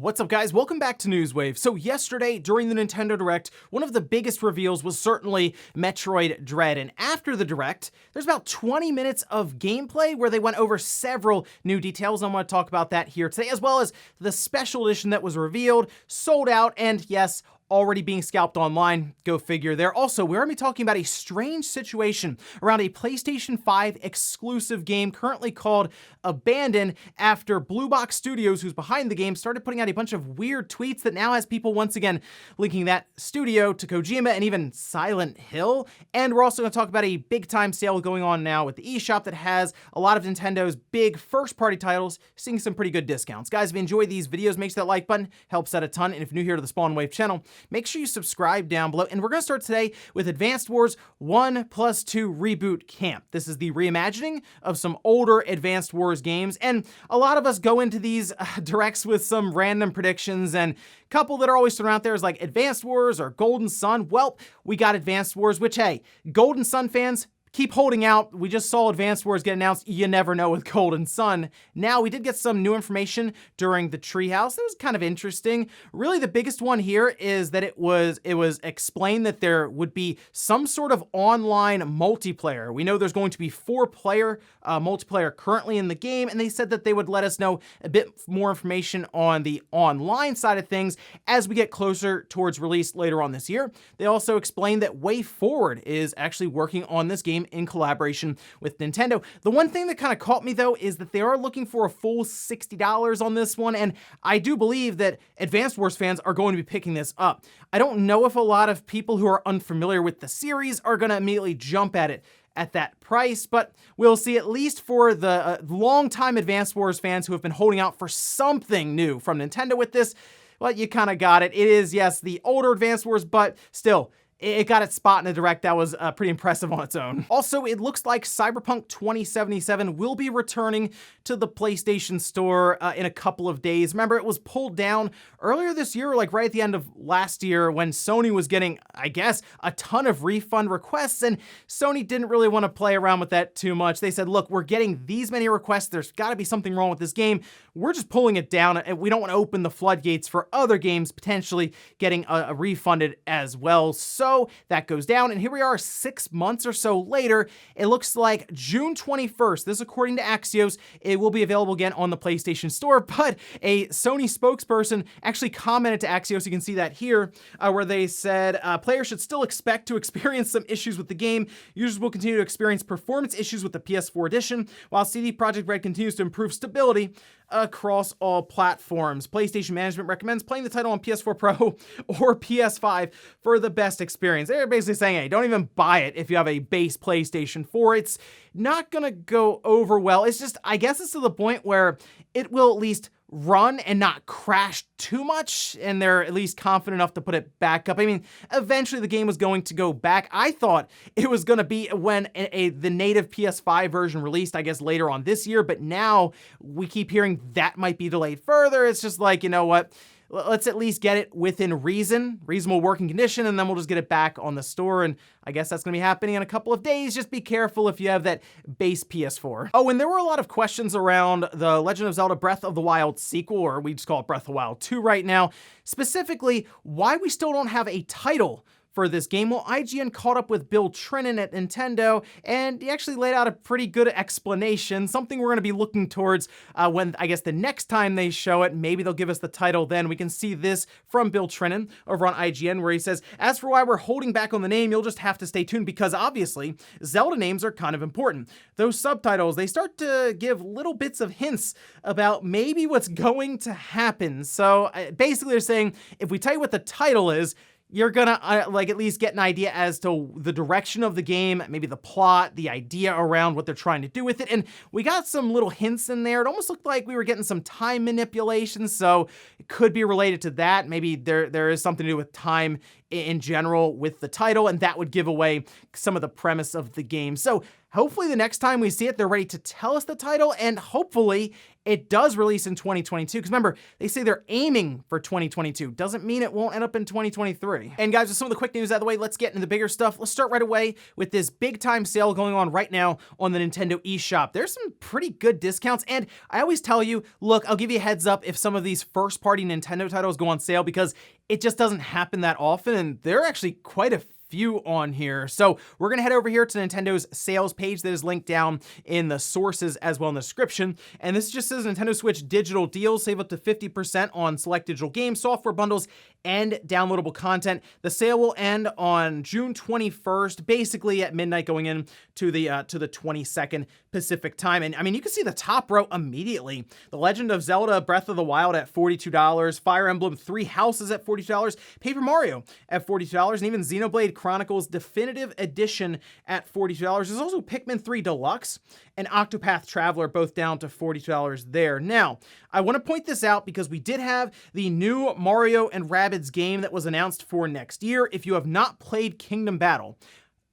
What's up, guys? Welcome back to Newswave. So yesterday, during the Nintendo Direct, one of the biggest reveals was certainly Metroid Dread. And after the Direct, there's about 20 minutes of gameplay where they went over several new details. I want to talk about that here today, as well as the special edition that was revealed, sold out, and yes, already being scalped online. Go figure there. Also, we're going to be talking about a strange situation around a PlayStation 5 exclusive game currently called Abandon after Blue Box Studios, who's behind the game, started putting out a bunch of weird tweets that now has people once again linking that studio to Kojima and even Silent Hill. And we're also going to talk about a big time sale going on now with the eShop that has a lot of Nintendo's big first party titles seeing some pretty good discounts. Guys, if you enjoy these videos, make sure that like button helps out a ton. And if you're new here to the Spawn Wave channel, make sure you subscribe down below. And we're going to start today with Advanced Wars 1+2 Reboot Camp. This is the reimagining of some older Advanced Wars games. And a lot of us go into these directs with some random predictions, and a couple that are always thrown out there is like Advanced Wars or Golden Sun. Well, we got Advanced Wars, which, hey, Golden Sun fans, keep holding out. We just saw Advanced Wars get announced. You never know with Golden Sun. Now, we did get some new information during the Treehouse. It was kind of interesting. Really, the biggest one here is that it was explained that there would be some sort of online multiplayer. We know there's going to be 4-player multiplayer currently in the game, and they said that they would let us know a bit more information on the online side of things as we get closer towards release later on this year. They also explained that Way Forward is actually working on this game in collaboration with Nintendo. The one thing that kind of caught me, though, is that they are looking for a full $60 on this one, and I do believe that Advanced Wars fans are going to be picking this up. I don't know if a lot of people who are unfamiliar with the series are going to immediately jump at it at that price, but we'll see. At least for the long-time Advanced Wars fans who have been holding out for something new from Nintendo with this, well, you kind of got it. It is, yes, the older Advanced Wars, but still, it got its spot in the Direct. That was pretty impressive on its own. Also, it looks like Cyberpunk 2077 will be returning to the PlayStation Store in a couple of days. Remember, it was pulled down earlier this year, like right at the end of last year, when Sony was getting, I guess, a ton of refund requests, and Sony didn't really want to play around with that too much. They said, look, we're getting these many requests. There's got to be something wrong with this game. We're just pulling it down, and we don't want to open the floodgates for other games potentially getting refunded as well. So that goes down, and here we are 6 months or so later. It looks like June 21st, this according to Axios, it will be available again on the PlayStation Store, but a Sony spokesperson actually commented to Axios, you can see that here, where they said, players should still expect to experience some issues with the game. Users will continue to experience performance issues with the PS4 edition, while CD Projekt Red continues to improve stability across all platforms. PlayStation management recommends playing the title on PS4 Pro or PS5 for the best experience. They're basically saying, hey, don't even buy it if you have a base PlayStation 4. It's not gonna go over well. It's just, I guess it's to the point where it will at least run and not crash too much, and they're at least confident enough to put it back up. I mean, eventually the game was going to go back. I thought it was going to be when the native PS5 version released, I guess, later on this year, but now we keep hearing that might be delayed further. It's just like, you know what? Let's at least get it within reasonable working condition, and then we'll just get it back on the store. And I guess that's going to be happening in a couple of days. Just be careful if you have that base PS4. Oh, and there were a lot of questions around the Legend of Zelda Breath of the Wild sequel, or we just call it Breath of the Wild 2 right now. Specifically, why we still don't have a title for this game. Well, IGN caught up with Bill Trinen at Nintendo, and he actually laid out a pretty good explanation, something we're going to be looking towards when, I guess, the next time they show it. Maybe they'll give us the title then. We can see this from Bill Trinen over on IGN, where he says, as for why we're holding back on the name, you'll just have to stay tuned, because obviously, Zelda names are kind of important. Those subtitles, they start to give little bits of hints about maybe what's going to happen. So basically they're saying, if we tell you what the title is, you're gonna like at least get an idea as to the direction of the game, maybe the plot, the idea around what they're trying to do with it. And we got some little hints in there. It almost looked like we were getting some time manipulation, so it could be related to that. Maybe there is something to do with time in general with the title, and that would give away some of the premise of the game. So hopefully the next time we see it, they're ready to tell us the title, and hopefully it does release in 2022. Because remember, they say they're aiming for 2022. Doesn't mean it won't end up in 2023. And guys, with some of the quick news out of the way, let's get into the bigger stuff. Let's start right away with this big time sale going on right now on the Nintendo eShop. There's some pretty good discounts, and I always tell you, look, I'll give you a heads up if some of these first-party Nintendo titles go on sale, because it just doesn't happen that often, and there are actually quite a few on here. So we're gonna head over here to Nintendo's sales page that is linked down in the sources as well in the description. And this just says Nintendo Switch digital deals, save up to 50% on select digital games, software bundles, and downloadable content. The sale will end on June 21st, basically at midnight going in to the 22nd Pacific time. And I mean, you can see the top row immediately. The Legend of Zelda Breath of the Wild at $42, Fire Emblem Three Houses at $42, Paper Mario at $42, and even Xenoblade Chronicles Definitive Edition at $42. There's also Pikmin 3 Deluxe and Octopath Traveler, both down to $42 there. Now, I want to point this out because we did have the new Mario and Rabbids game that was announced for next year. If you have not played Kingdom Battle,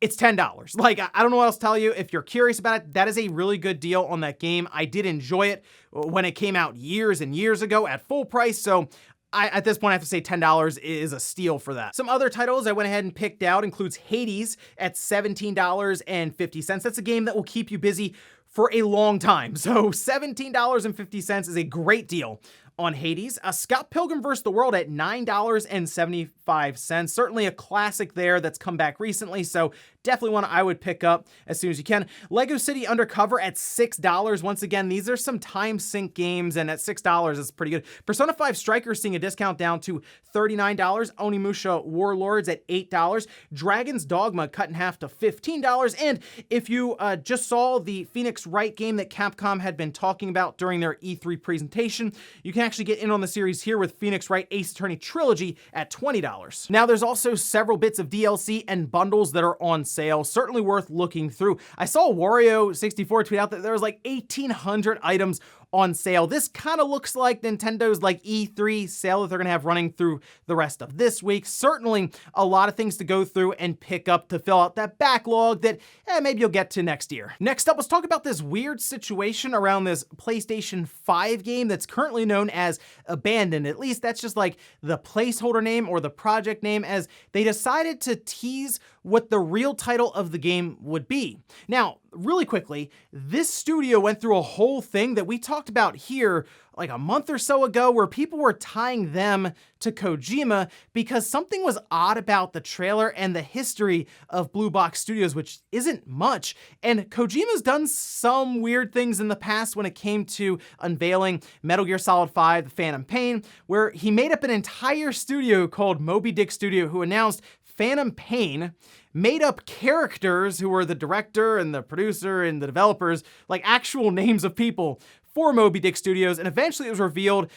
it's $10. Like, I don't know what else to tell you. If you're curious about it, that is a really good deal on that game. I did enjoy it when it came out years and years ago at full price, so at this point, I have to say $10 is a steal for that. Some other titles I went ahead and picked out includes Hades at $17.50. That's a game that will keep you busy for a long time. So $17.50 is a great deal on Hades. Scott Pilgrim vs. the World at $9.75. Certainly a classic there that's come back recently, so definitely one I would pick up as soon as you can. Lego City Undercover at $6. Once again, these are some time sync games, and at $6 is pretty good. Persona 5 Strikers seeing a discount down to $39. Onimusha Warlords at $8. Dragon's Dogma cut in half to $15. And if you just saw the Phoenix Wright game that Capcom had been talking about during their E3 presentation, you can actually get in on the series here with Phoenix Wright Ace Attorney Trilogy at $20. Now, there's also several bits of DLC and bundles that are on sale, certainly worth looking through. I saw Wario64 tweet out that there was like 1,800 items on sale. This kind of looks like Nintendo's like E3 sale that they're gonna have running through the rest of this week. Certainly a lot of things to go through and pick up to fill out that backlog that maybe you'll get to next year. Next up, let's talk about this weird situation around this PlayStation 5 game that's currently known as Abandoned. At least that's just like the placeholder name or the project name, as they decided to tease what the real title of the game would be. Now, really quickly, this studio went through a whole thing that we talked about here like a month or so ago, where people were tying them to Kojima because something was odd about the trailer and the history of Blue Box Studios, which isn't much. And Kojima's done some weird things in the past when it came to unveiling Metal Gear Solid 5, The Phantom Pain, where he made up an entire studio called Moby Dick Studio, who announced Phantom Pain, made up characters who were the director and the producer and the developers, like actual names of people for Moby Dick Studios, and eventually it was revealed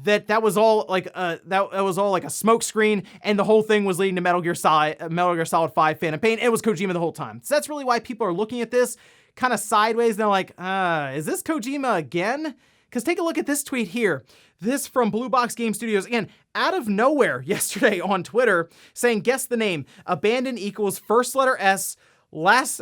that that was all like a smokescreen, and the whole thing was leading to Metal Gear Solid 5 Phantom Pain. It was Kojima the whole time. So that's really why people are looking at this kind of sideways. They're like, is this Kojima again? Because take a look at this tweet here. This from Blue Box Game Studios, again, out of nowhere yesterday on Twitter, saying, guess the name, Abandoned equals first letter S, last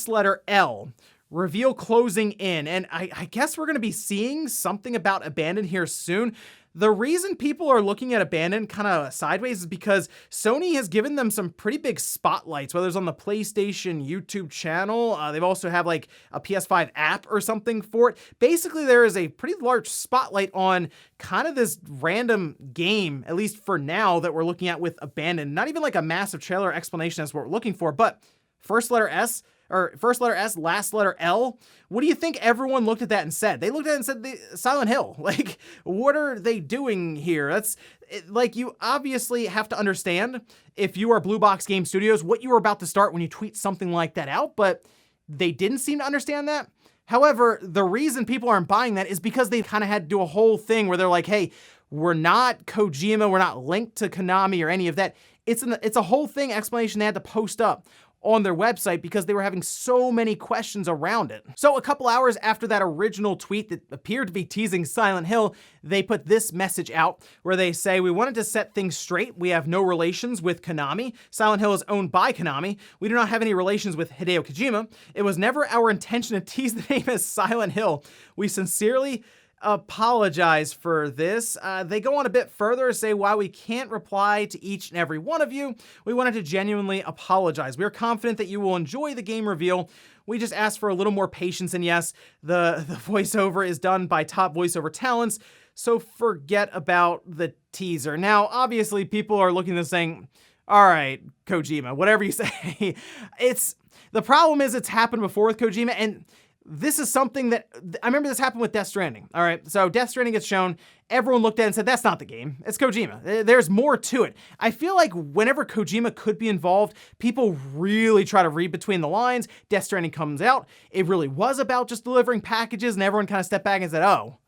letter L. Reveal closing in. And I guess we're going to be seeing something about Abandoned here soon. The reason people are looking at Abandoned kind of sideways is because Sony has given them some pretty big spotlights, whether it's on the PlayStation YouTube channel. They've also have like a PS5 app or something for it. Basically, there is a pretty large spotlight on kind of this random game, at least for now, that we're looking at with Abandoned. Not even like a massive trailer explanation as what we're looking for, but first letter S, last letter L. What do you think everyone looked at that and said? They looked at it and said, Silent Hill. Like, what are they doing here? That's like, you obviously have to understand, if you are Blue Box Game Studios, what you were about to start when you tweet something like that out, but they didn't seem to understand that. However, the reason people aren't buying that is because they kind of had to do a whole thing where they're like, hey, we're not Kojima, we're not linked to Konami or any of that. It's a whole thing explanation they had to post up on their website because they were having so many questions around it. So a couple hours after that original tweet that appeared to be teasing Silent Hill, they put this message out where they say, we wanted to set things straight. We have no relations with Konami. Silent Hill is owned by Konami. We do not have any relations with Hideo Kojima. It was never our intention to tease the name as Silent Hill. We sincerely apologize for this. They go on a bit further to say, while we can't reply to each and every one of you, we wanted to genuinely apologize. We are confident that you will enjoy the game reveal. We just ask for a little more patience, and yes, the voiceover is done by top voiceover talents, so forget about the teaser. Now, obviously, people are looking at this saying, all right, Kojima, whatever you say. The problem is it's happened before with Kojima, and this is something that, I remember this happened with Death Stranding, all right? So Death Stranding gets shown, everyone looked at it and said, that's not the game, it's Kojima. There's more to it. I feel like whenever Kojima could be involved, people really try to read between the lines. Death Stranding comes out, it really was about just delivering packages, and everyone kind of stepped back and said, oh,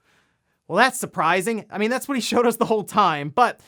well, that's surprising. I mean, that's what he showed us the whole time, but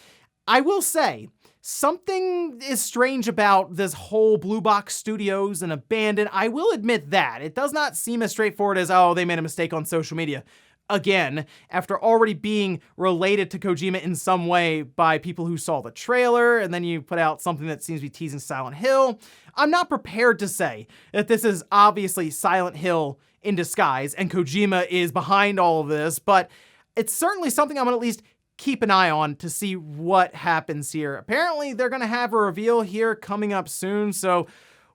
I will say, something is strange about this whole Blue Box Studios and Abandon. I will admit that. It does not seem as straightforward as, oh, they made a mistake on social media. Again, after already being related to Kojima in some way by people who saw the trailer, and then you put out something that seems to be teasing Silent Hill, I'm not prepared to say that this is obviously Silent Hill in disguise and Kojima is behind all of this, but it's certainly something I'm gonna at least keep an eye on to see what happens here. Apparently, they're gonna have a reveal here coming up soon, so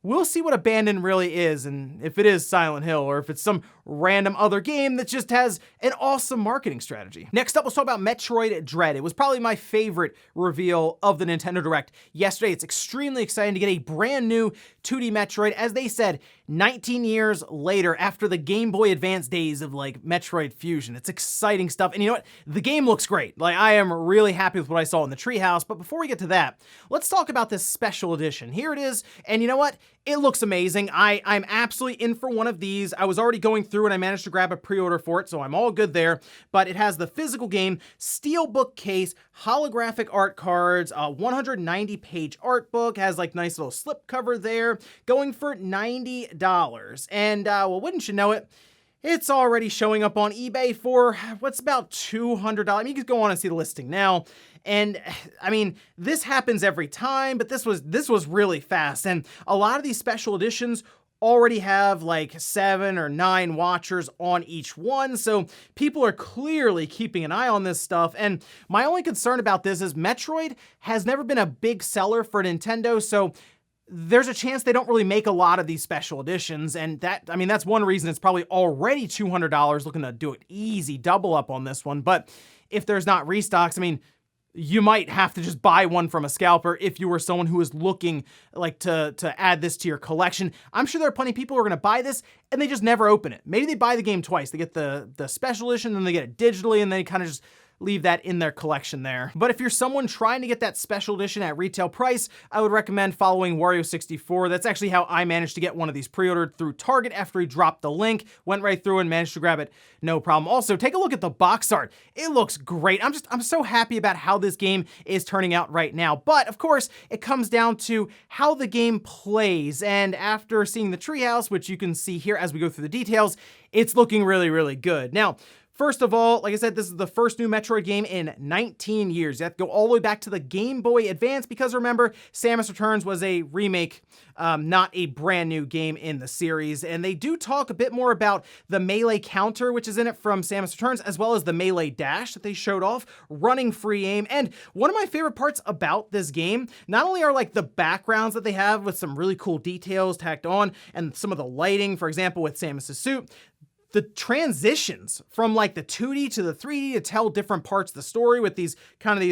we'll see what Abandon really is, and if it is Silent Hill, or if it's some random other game that just has an awesome marketing strategy. Next up, let's talk about Metroid Dread. It was probably my favorite reveal of the Nintendo Direct yesterday. It's extremely exciting to get a brand new 2D Metroid, as they said, 19 years later, after the Game Boy Advance days of like Metroid Fusion. It's exciting stuff, and you know what? The game looks great. Like, I am really happy with what I saw in the treehouse, but before we get to that, let's talk about this special edition. Here it is, and you know what? It looks amazing. I'm absolutely in for one of these. I was already going through and I managed to grab a pre-order for it, so I'm all good there. But it has the physical game, steelbook case, holographic art cards, a 190-page art book, has like nice little slipcover there, going for $90. And well, wouldn't you know it, it's already showing up on eBay for what's about $200. I mean, you can go on and see the listing now. And I mean, this happens every time, but this was really fast. And a lot of these special editions already have like 7 or 9 watchers on each one, so people are clearly keeping an eye on this stuff. And my only concern about this is Metroid has never been a big seller for Nintendo, so there's a chance they don't really make a lot of these special editions, and that's one reason it's probably already $200, looking to do it easy double up on this one. But if there's not restocks, I mean, you might have to just buy one from a scalper if you were someone who is looking like to add this to your collection. I'm sure there are plenty of people who are gonna buy this and they just never open it. Maybe they buy the game twice. They get the special edition, then they get it digitally, and they kind of just leave that in their collection there. But if you're someone trying to get that special edition at retail price, I would recommend following Wario64. That's actually how I managed to get one of these pre-ordered through Target after he dropped the link. Went right through and managed to grab it, no problem. Also, take a look at the box art. It looks great. I'm so happy about how this game is turning out right now. But of course, it comes down to how the game plays. And after seeing the treehouse, which you can see here as we go through the details, it's looking really, really good. Now, first of all, like I said, this is the first new Metroid game in 19 years. You have to go all the way back to the Game Boy Advance because remember, Samus Returns was a remake, not a brand new game in the series. And they do talk a bit more about the melee counter, which is in it from Samus Returns, as well as the melee dash that they showed off, running free aim. And one of my favorite parts about this game, not only are like the backgrounds that they have with some really cool details tacked on, and some of the lighting, for example, with Samus's suit, the transitions from like the 2D to the 3D to tell different parts of the story with these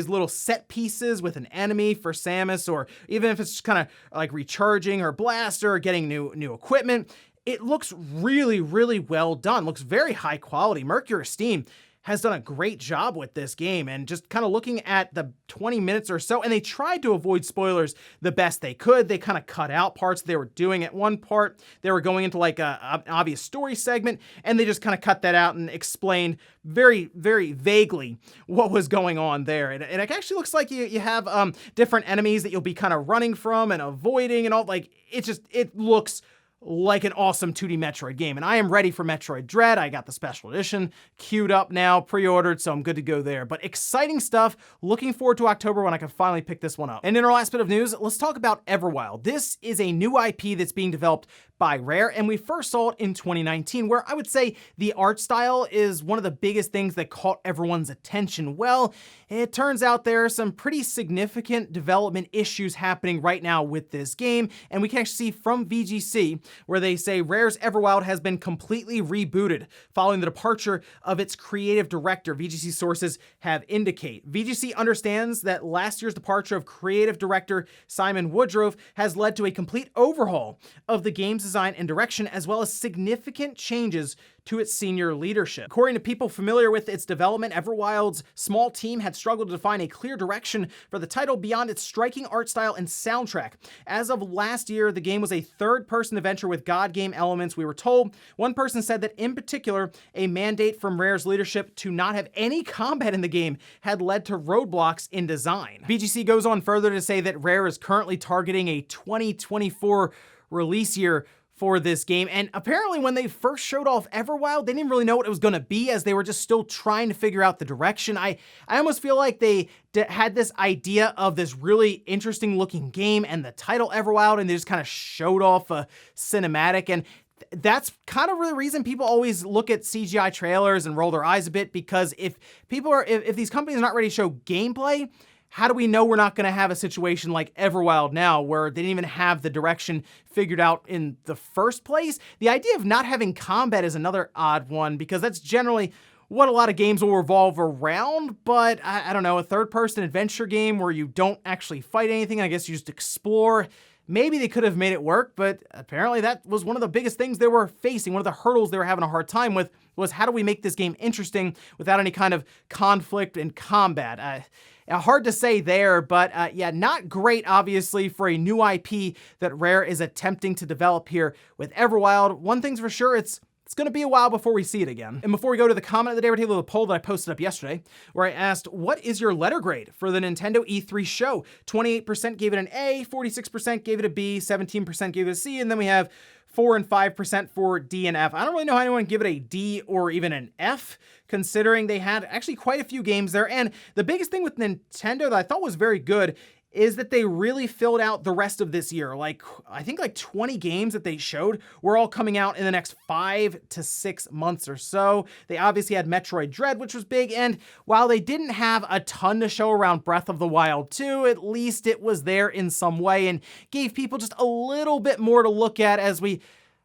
little set pieces with an enemy for Samus, or even if it's just kind of like recharging her blaster or getting new equipment, it looks really, really well done. Looks very high quality. Mercury Steam has done a great job with this game, and just kind of looking at the 20 minutes or so, and they tried to avoid spoilers the best they could. They kind of cut out parts they were doing. At one part, they were going into like an obvious story segment, and they just kind of cut that out and explained very, very vaguely what was going on there. And it actually looks like you have different enemies that you'll be kind of running from and avoiding and all. Like, it looks like an awesome 2D Metroid game. And I am ready for Metroid Dread. I got the special edition queued up now, pre-ordered, so I'm good to go there. But exciting stuff. Looking forward to October when I can finally pick this one up. And in our last bit of news, let's talk about Everwild. This is a new IP that's being developed by Rare, and we first saw it in 2019, where I would say the art style is one of the biggest things that caught everyone's attention. Well, it turns out there are some pretty significant development issues happening right now with this game, and we can actually see from VGC, where they say Rare's Everwild has been completely rebooted following the departure of its creative director, VGC sources have indicate. VGC understands that last year's departure of creative director Simon Woodroffe has led to a complete overhaul of the game's design and direction, as well as significant changes to its senior leadership. According to people familiar with its development, Everwild's small team had struggled to define a clear direction for the title beyond its striking art style and soundtrack. As of last year, the game was a third-person adventure with God game elements, we were told. One person said that, in particular, a mandate from Rare's leadership to not have any combat in the game had led to roadblocks in design. VGC goes on further to say that Rare is currently targeting a 2024 release year for this game, and apparently when they first showed off Everwild, they didn't really know what it was going to be, as they were just still trying to figure out the direction. I almost feel like they had this idea of this really interesting looking game and the title Everwild, and they just kind of showed off a cinematic, and that's kind of the reason people always look at CGI trailers and roll their eyes a bit, because if these companies are not ready to show gameplay, how do we know we're not going to have a situation like Everwild now, where they didn't even have the direction figured out in the first place? The idea of not having combat is another odd one, because that's generally what a lot of games will revolve around, but I don't know, a third-person adventure game where you don't actually fight anything, I guess you just explore. Maybe they could have made it work, but apparently that was one of the biggest things they were facing. One of the hurdles they were having a hard time with was, how do we make this game interesting without any kind of conflict and combat? Hard to say there, but yeah, not great, obviously, for a new IP that Rare is attempting to develop here with Everwild. One thing's for sure, it's going to be a while before we see it again. And before we go to the comment of the day, we're taking a poll that I posted up yesterday, where I asked, what is your letter grade for the Nintendo E3 show? 28% gave it an A, 46% gave it a B, 17% gave it a C, and then we have 4 and 5% for D and F. I don't really know how anyone would give it a D or even an F, considering they had actually quite a few games there. And the biggest thing with Nintendo that I thought was very good is that they really filled out the rest of this year. I think 20 games that they showed were all coming out in the next 5 to 6 months or so. They obviously had Metroid Dread, which was big, and while they didn't have a ton to show around Breath of the Wild 2, at least it was there in some way and gave people just a little bit more to look at as we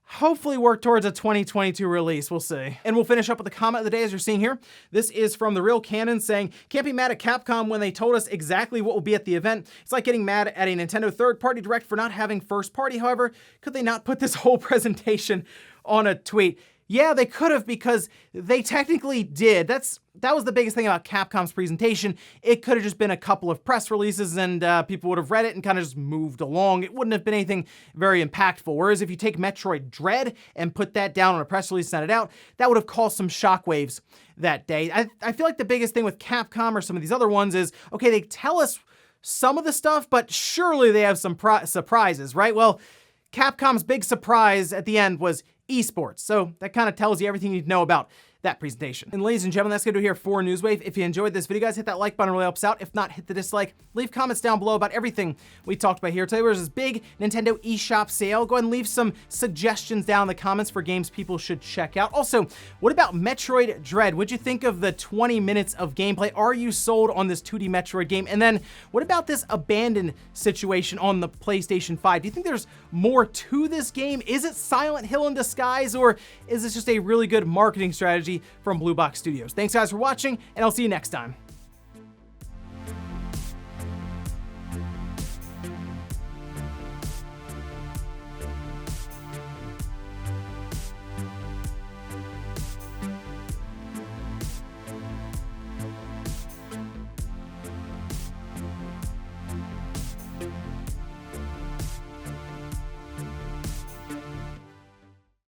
hopefully work towards a 2022 release. We'll see. And we'll finish up with the comment of the day, as you're seeing here. This is from The Real Canon saying, can't be mad at Capcom when they told us exactly what will be at the event. It's like getting mad at a Nintendo third-party direct for not having first party. However, could they not put this whole presentation on a tweet? Yeah, they could have, because they technically did. That was the biggest thing about Capcom's presentation. It could have just been a couple of press releases and people would have read it and kind of just moved along. It wouldn't have been anything very impactful. Whereas if you take Metroid Dread and put that down on a press release and send it out, that would have caused some shockwaves that day. I feel like the biggest thing with Capcom or some of these other ones is, okay, they tell us some of the stuff, but surely they have some surprises, right? Well, Capcom's big surprise at the end was esports. So that kind of tells you everything you need to know about that presentation. And ladies and gentlemen, that's going to do here for Newswave. If you enjoyed this video, guys, hit that like button, really helps out. If not, hit the dislike. Leave comments down below about everything we talked about here today. There's this big Nintendo eShop sale. Go ahead and leave some suggestions down in the comments for games people should check out. Also, what about Metroid Dread? What'd you think of the 20 minutes of gameplay? Are you sold on this 2D Metroid game? And then what about this abandoned situation on the PlayStation 5? Do you think there's more to this game? Is it Silent Hill in disguise, or is this just a really good marketing strategy from Blue Box Studios? Thanks guys for watching, and I'll see you next time.